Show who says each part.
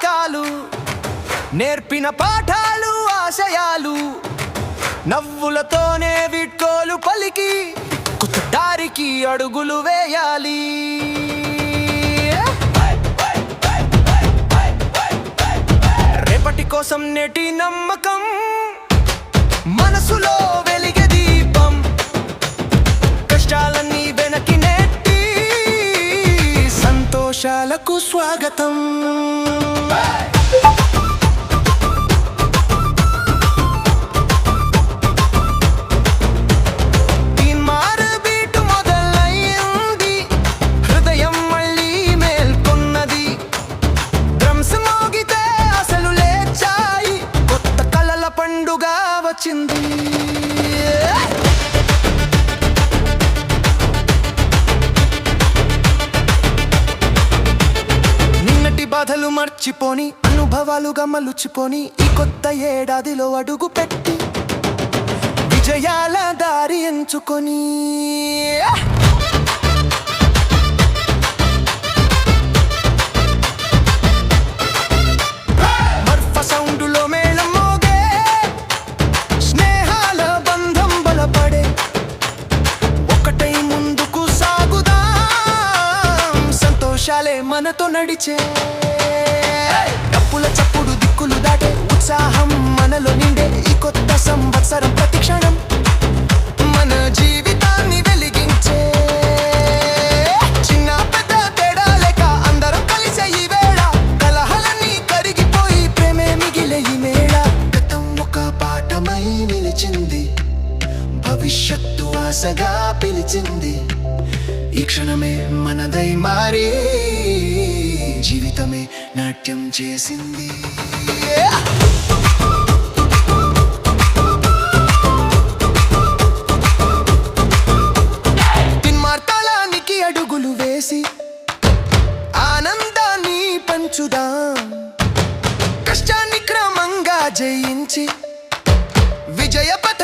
Speaker 1: పథకాలు, నేర్పిన పాఠాలు ఆశయాలు, నవ్వులతోనే వీడ్కోలు పలికి కొత్త దారికి అడుగులు వేయాలి. రేపటి కోసం నేటి నమ్మకం, మనసులో వెలిగే దీపం, కష్టాలన్నీ వెనక్కి నెట్టి సంతోషాలకు స్వాగతం. పండుగ వచ్చింది. నిన్నటి బాధలు మర్చిపోని, అనుభవాలుగా మలుచిపోని ఈ కొత్త ఏడాదిలో అడుగు పెట్టి విజయాల దారి ఎంచుకొని మనతో నడిచే డప్పుల చప్పుడు దిక్కులు దాటే ఉత్సాహం మనలో నిండే ఈ కొత్త సంవత్సరం ప్రతి క్షణం మన జీవితాన్ని వెలిగించే. చిన్న పెద్ద తేడా లేక అందరం కలిసే ఈ వేళ, కలహాలన్నీ కరిగిపోయి ప్రేమే మిగిలే ఈ మేళ. గతం ఒక పాఠమై నిలిచింది, భవిష్యత్తు ఆశగా పిలిచింది. ఈ క్షణమే మనదై మారి జీవితమే నాట్యం చేసింది. తిన్మార్తాళానికి అడుగులు వేసి ఆనందాన్ని పంచుదాం, కష్టాన్ని క్రమంగా జయించి విజయ పథ